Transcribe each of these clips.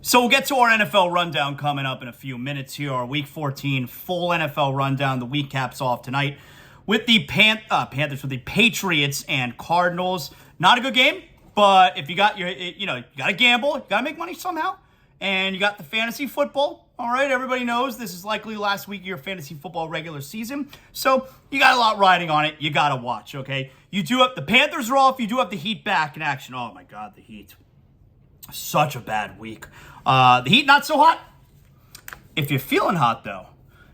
So we'll get to our NFL rundown coming up in a few minutes here. Our Week 14 full NFL rundown. The week caps off tonight with the Panthers, with the Patriots and Cardinals. Not a good game, but if you got you got to gamble, you got to make money somehow, and you got the fantasy football. All right, everybody knows this is likely last week of your fantasy football regular season, so you got a lot riding on it. You got to watch, okay? You do have the Panthers are off. You do have the Heat back in action. Oh my God, the Heat. Such a bad week. The Heat not so hot. If you're feeling hot, though,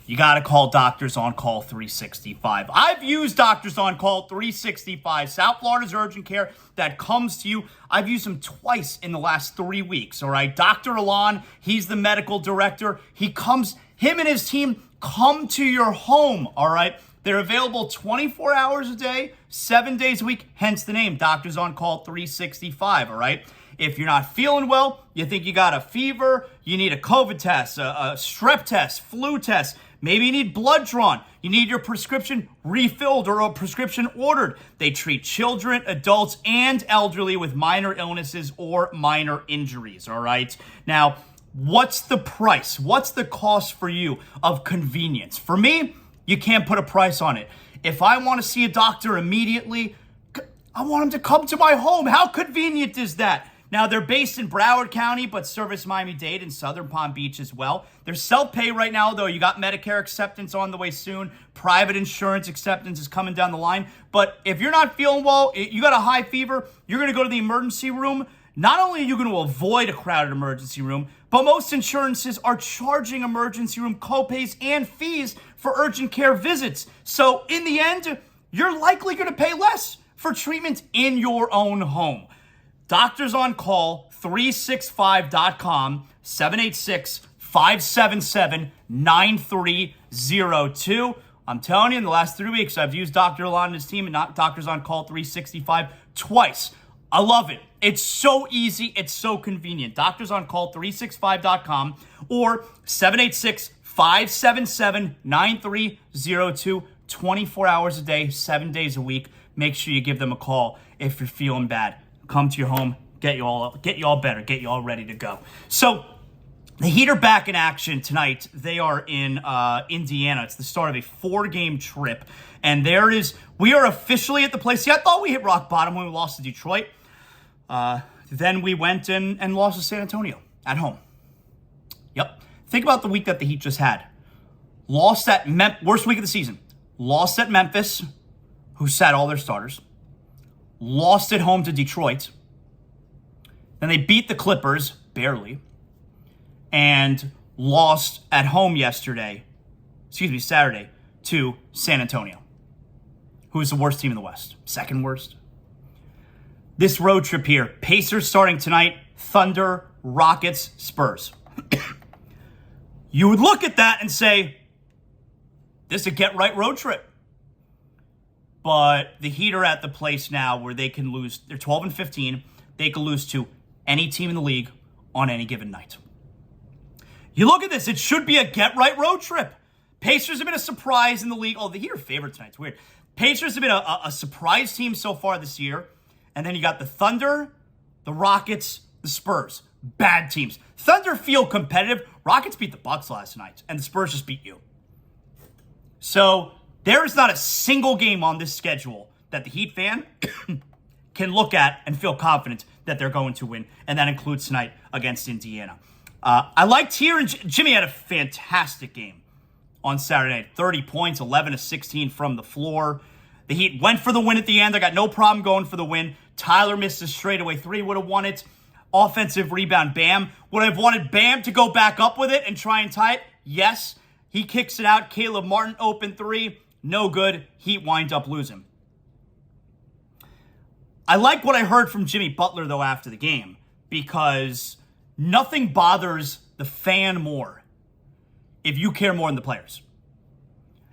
you got to call Doctors on Call 365. I've used Doctors on Call 365, South Florida's urgent care that comes to you. I've used them twice in the last 3 weeks, all right? Dr. Alon, he's the medical director. Him and his team come to your home, all right? They're available 24 hours a day, 7 days a week, hence the name, Doctors on Call 365, all right? If you're not feeling well, you think you got a fever, you need a COVID test, a strep test, flu test, maybe you need blood drawn, you need your prescription refilled or a prescription ordered. They treat children, adults, and elderly with minor illnesses or minor injuries, all right? Now, what's the price? What's the cost for you of convenience? For me, you can't put a price on it. If I want to see a doctor immediately, I want him to come to my home. How convenient is that? Now, they're based in Broward County, but service Miami-Dade and Southern Palm Beach as well. They're self-pay right now, though. You got Medicare acceptance on the way soon. Private insurance acceptance is coming down the line. But if you're not feeling well, you got a high fever, you're going to go to the emergency room. Not only are you going to avoid a crowded emergency room, but most insurances are charging emergency room copays and fees for urgent care visits. So in the end, you're likely going to pay less for treatment in your own home. Doctors on Call 365.com, 786-577-9302. I'm telling you, in the last 3 weeks, I've used Dr. Alon and his team and not Doctors on Call 365 twice. I love it. It's so easy. It's so convenient. Doctors on Call 365.com or 786-577-9302. 24 hours a day, 7 days a week. Make sure you give them a call if you're feeling bad. Come to your home, get you all better, get you all ready to go. So the Heat are back in action tonight. They are in Indiana. It's the start of a 4-game trip. And we are officially at the place. See, I thought we hit rock bottom when we lost to Detroit. Then we went and lost to San Antonio at home. Yep. Think about the week that the Heat just had. Lost at worst week of the season. Lost at Memphis, who sat all their starters. Lost at home to Detroit. Then they beat the Clippers, barely. And lost at home Saturday, to San Antonio, who is the worst team in the West. Second worst. This road trip here, Pacers starting tonight, Thunder, Rockets, Spurs. You would look at that and say, this is a get-right road trip. But the Heat are at the place now where they can lose. They're 12-15. They can lose to any team in the league on any given night. You look at this. It should be a get-right road trip. Pacers have been a surprise in the league. Oh, the Heat are favored tonight. It's weird. Pacers have been a surprise team so far this year. And then you got the Thunder, the Rockets, the Spurs. Bad teams. Thunder feel competitive. Rockets beat the Bucks last night. And the Spurs just beat you. So there is not a single game on this schedule that the Heat fan can look at and feel confident that they're going to win, and that includes tonight against Indiana. I liked here, and Jimmy had a fantastic game on Saturday night. 30 points, 11 of 16 from the floor. The Heat went for the win at the end. I got no problem going for the win. Tyler missed a straightaway 3, would have won it. Offensive rebound, Bam. Would I have wanted Bam to go back up with it and try and tie it? Yes. He kicks it out. Caleb Martin, open 3. No good. Heat wind up losing. I like what I heard from Jimmy Butler, though, after the game, because nothing bothers the fan more if you care more than the players.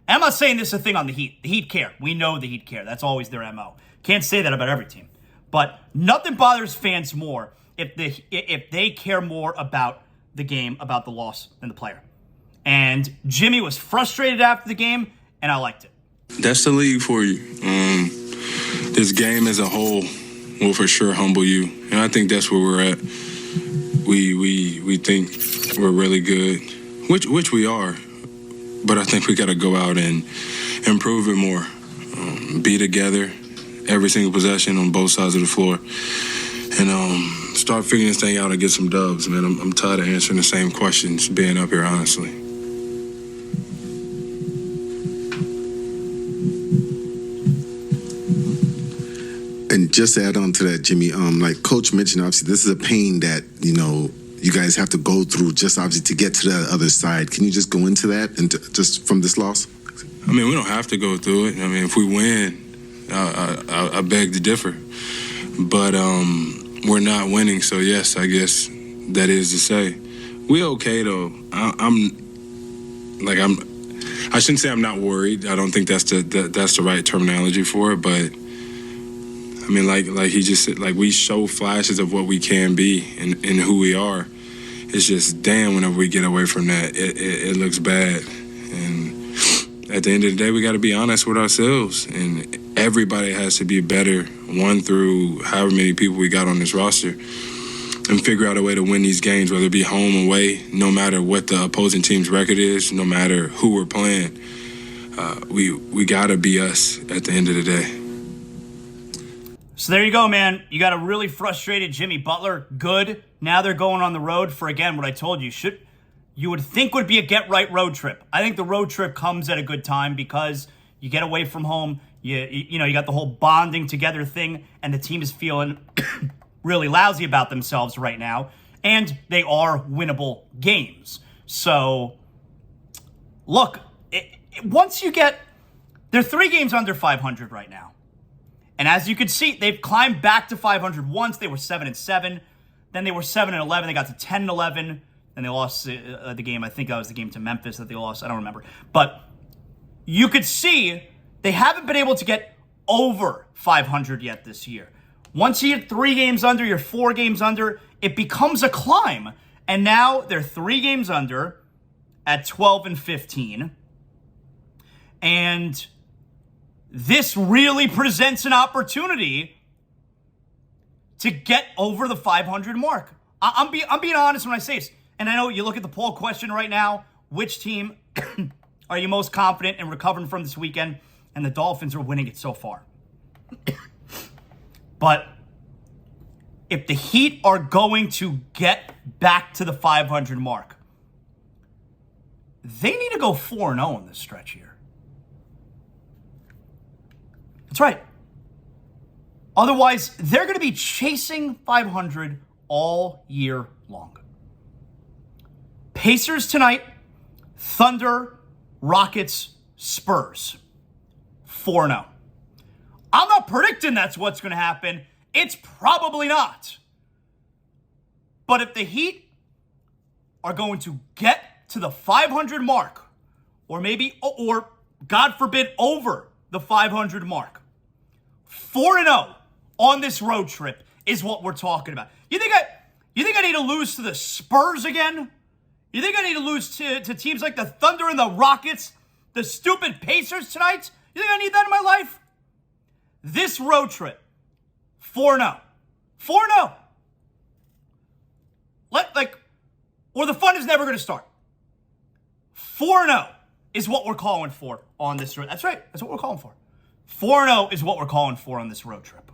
And I'm not saying this is a thing on the Heat. The Heat care. We know the Heat care. That's always their MO. Can't say that about every team. But nothing bothers fans more if they care more about the game, about the loss, than the player. And Jimmy was frustrated after the game, and I liked it. That's the league for you. This game as a whole will for sure humble you. And I think that's where we're at. we think we're really good, which we are. But I think we got to go out and improve it more. Be together every single possession on both sides of the floor, and start figuring this thing out and get some dubs, man. I'm tired of answering the same questions being up here, honestly. And just to add on to that, Jimmy, like Coach mentioned, obviously this is a pain that, you guys have to go through just obviously to get to the other side. Can you just go into that and just from this loss? I mean, we don't have to go through it. I mean, if we win, I beg to differ. But we're not winning, so yes, I guess that is to say. We okay, though. I shouldn't say I'm not worried. I don't think that's the right terminology for it, but I mean, like he just said, like we show flashes of what we can be and who we are. It's just, damn, whenever we get away from that, it looks bad. And at the end of the day, we got to be honest with ourselves. And everybody has to be better, one through however many people we got on this roster, and figure out a way to win these games, whether it be home, away, no matter what the opposing team's record is, no matter who we're playing. We got to be us at the end of the day. So there you go, man. You got a really frustrated Jimmy Butler. Good. Now they're going on the road for, again, what I told you. You would think would be a get-right road trip. I think the road trip comes at a good time because you get away from home. You got the whole bonding together thing, and the team is feeling really lousy about themselves right now. And they are winnable games. So, look, once you get... They're 3 games under 500 right now. And as you can see, they've climbed back to 500 once. They were 7-7. Then they were 7-11. They got to 10-11. Then they lost the game. I think that was the game to Memphis that they lost. I don't remember. But you could see they haven't been able to get over 500 yet this year. Once you get 3 games under, you're 4 games under, it becomes a climb. And now they're 3 games under at 12-15. And this really presents an opportunity to get over the 500 mark. I'm being honest when I say this. And I know you look at the poll question right now, which team are you most confident in recovering from this weekend? And the Dolphins are winning it so far. But if the Heat are going to get back to the 500 mark, they need to go 4-0 in this stretch here. That's right. Otherwise, they're going to be chasing 500 all year long. Pacers tonight, Thunder, Rockets, Spurs. 4-0. I'm not predicting that's what's going to happen. It's probably not. But if the Heat are going to get to the 500 mark, or God forbid, over the 500 mark, 4-0 on this road trip is what we're talking about. You think I need to lose to the Spurs again? You think I need to lose to teams like the Thunder and the Rockets, the stupid Pacers tonight? You think I need that in my life? This road trip, 4-0. 4-0. Or the fun is never going to start. 4-0 is what we're calling for on this road. That's right. That's what we're calling for. 4-0 is what we're calling for on this road trip.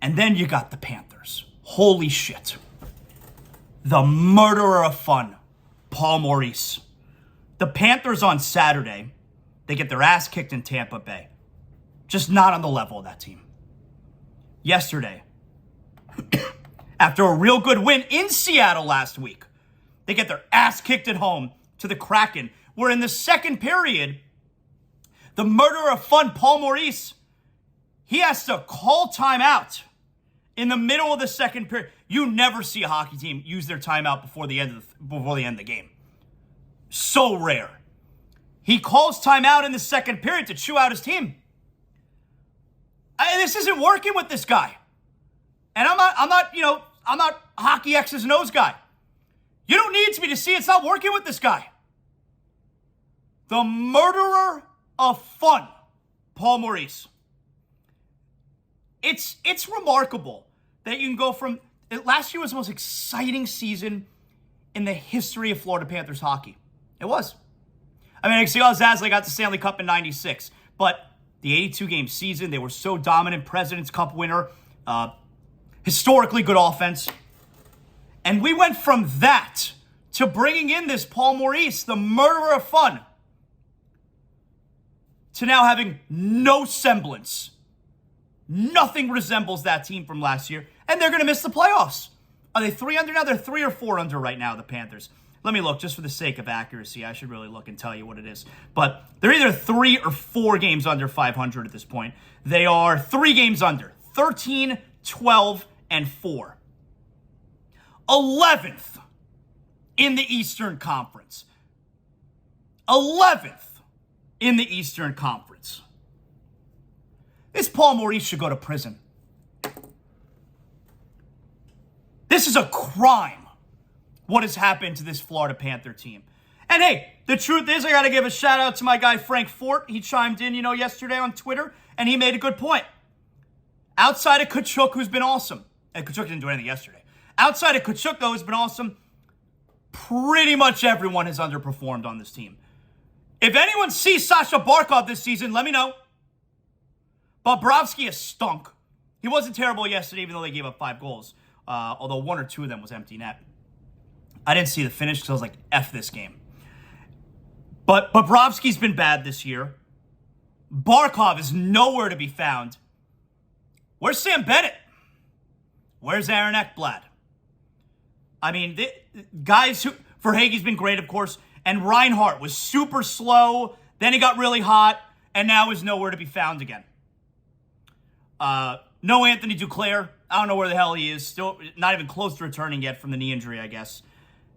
And then you got the Panthers. Holy shit. The murderer of fun, Paul Maurice. The Panthers on Saturday, they get their ass kicked in Tampa Bay. Just not on the level of that team. Yesterday, after a real good win in Seattle last week, they get their ass kicked at home to the Kraken, where in the second period, the murderer of fun, Paul Maurice, he has to call timeout in the middle of the second period. You never see a hockey team use their timeout before the end of the game. So rare. He calls timeout in the second period to chew out his team. This isn't working with this guy. And I'm not hockey X's and O's guy. You don't need me to see it's not working with this guy. The murderer of fun, Paul Maurice. It's remarkable that you can go from last year was the most exciting season in the history of Florida Panthers hockey. It was. I mean, ZASLOW got the Stanley Cup in 96, but the 82-game season, they were so dominant. President's Cup winner, historically good offense. And we went from that to bringing in this Paul Maurice, the murderer of fun, to now having no semblance. Nothing resembles that team from last year, and they're going to miss the playoffs. Are they 3 under now? They're 3 or 4 under right now, the Panthers. Let me look, just for the sake of accuracy. I should really look and tell you what it is. But they're either 3 or 4 games under 500 at this point. They are 3 games under, 13, 12, and 4. 11th in the Eastern Conference. 11th in the Eastern Conference. This Paul Maurice should go to prison. This is a crime, what has happened to this Florida Panther team. And hey, the truth is, I got to give a shout out to my guy Frank Fort. He chimed in, yesterday on Twitter, and he made a good point. Outside of Tkachuk, who's been awesome. And Tkachuk didn't do anything yesterday. Outside of Tkachuk, though, who's been awesome, pretty much everyone has underperformed on this team. If anyone sees Sasha Barkov this season, let me know. Bobrovsky has stunk. He wasn't terrible yesterday, even though they gave up 5 goals. Although 1 or 2 of them was empty net. I didn't see the finish because I was like, F this game. But Bobrovsky's been bad this year. Barkov is nowhere to be found. Where's Sam Bennett? Where's Aaron Ekblad? I mean, guys who... Verhaeghe's been great, of course. And Reinhart was super slow. Then he got really hot. And now is nowhere to be found again. No Anthony Duclair. I don't know where the hell he is. Still not even close to returning yet from the knee injury, I guess.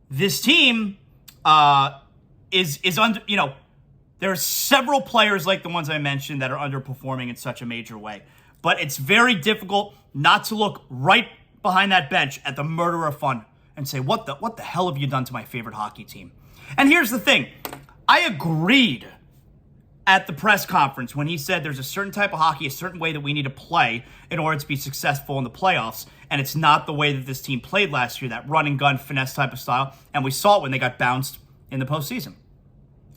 This team is under... there are several players like the ones I mentioned that are underperforming in such a major way. But it's very difficult not to look right behind that bench at the murderer of fun and say, what the hell have you done to my favorite hockey team? And here's the thing. I agreed at the press conference when he said there's a certain type of hockey, a certain way that we need to play in order to be successful in the playoffs. And it's not the way that this team played last year, that run and gun finesse type of style. And we saw it when they got bounced in the postseason.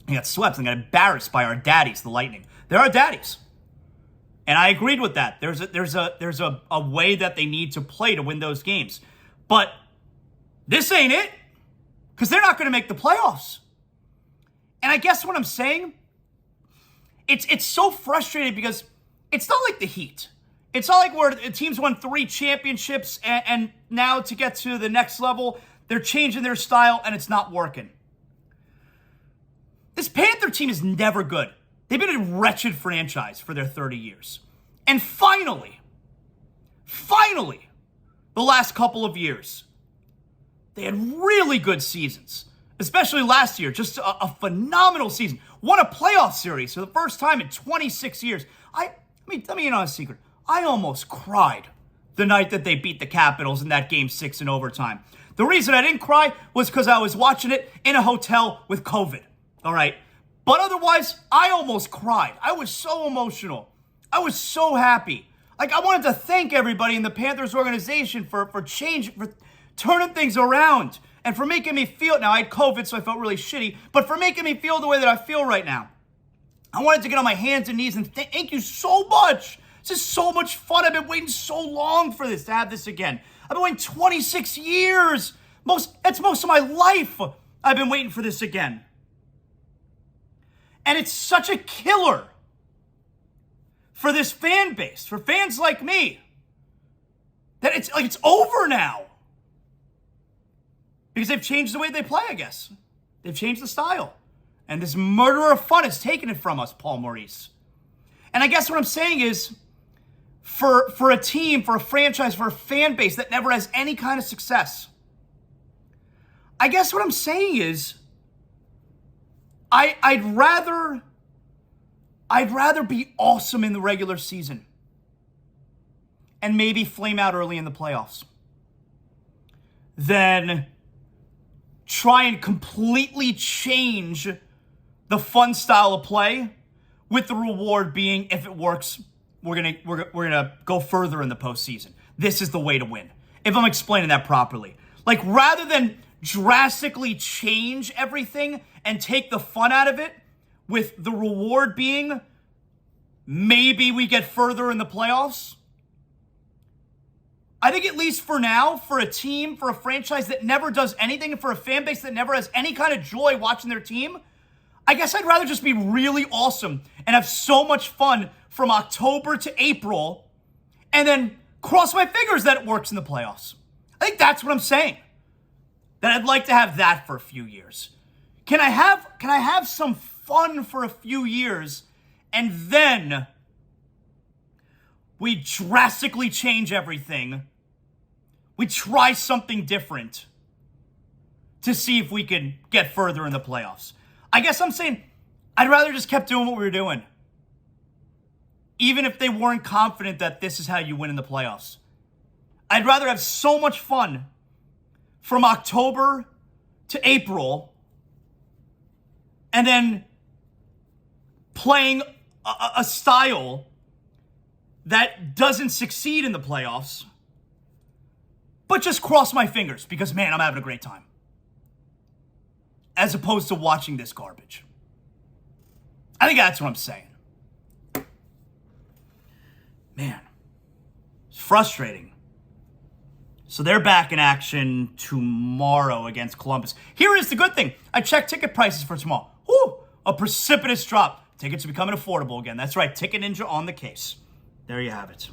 They got swept and got embarrassed by our daddies, the Lightning. They're our daddies. And I agreed with that. There's a way that they need to play to win those games. But this ain't it, because they're not going to make the playoffs. And I guess what I'm saying, it's so frustrating because it's not like the Heat. It's not like where teams won 3 championships and now to get to the next level, they're changing their style and it's not working. This Panther team is never good. They've been a wretched franchise for their 30 years. And finally, the last couple of years, they had really good seasons. Especially last year, just a phenomenal season. Won a playoff series for the first time in 26 years. Let me in on a secret. I almost cried the night that they beat the Capitals in that Game 6 in overtime. The reason I didn't cry was because I was watching it in a hotel with COVID. All right? But otherwise, I almost cried. I was so emotional. I was so happy. Like, I wanted to thank everybody in the Panthers organization for turning things around and for making me feel... Now, I had COVID, so I felt really shitty, but for making me feel the way that I feel right now. I wanted to get on my hands and knees and thank you so much. This is so much fun. I've been waiting so long for this, to have this again. I've been waiting 26 years. That's most of my life. I've been waiting for this again. And it's such a killer for this fan base, for fans like me, that it's over now. Because they've changed the way they play, I guess. They've changed the style. And this murderer of fun has taken it from us, Paul Maurice. And I guess what I'm saying is, for a team, for a franchise, for a fan base that never has any kind of success, I guess what I'm saying is, I'd rather be awesome in the regular season and maybe flame out early in the playoffs than try and completely change the fun style of play, with the reward being, if it works, we're gonna go further in the postseason. This is the way to win. if I'm explaining that properly. Like, rather than drastically change everything and take the fun out of it, with the reward being maybe we get further in the playoffs, I think at least for now, for a team, for a franchise that never does anything, and for a fan base that never has any kind of joy watching their team, I guess I'd rather just be really awesome and have so much fun from October to April and then cross my fingers that it works in the playoffs. I think that's what I'm saying. That I'd like to have that for a few years. Can I have some fun for a few years and then we drastically change everything? We try something different to see if we can get further in the playoffs. I guess I'm saying I'd rather just kept doing what we were doing. Even if they weren't confident that this is how you win in the playoffs. I'd rather have so much fun from October to April and then playing a style that doesn't succeed in the playoffs, but just cross my fingers because, man, I'm having a great time. As opposed to watching this garbage. I think that's what I'm saying. Man, it's frustrating. So they're back in action tomorrow against Columbus. Here is the good thing. I checked ticket prices for tomorrow. Woo! A precipitous drop. Tickets are becoming affordable again. That's right. Ticket Ninja on the case. There you have it.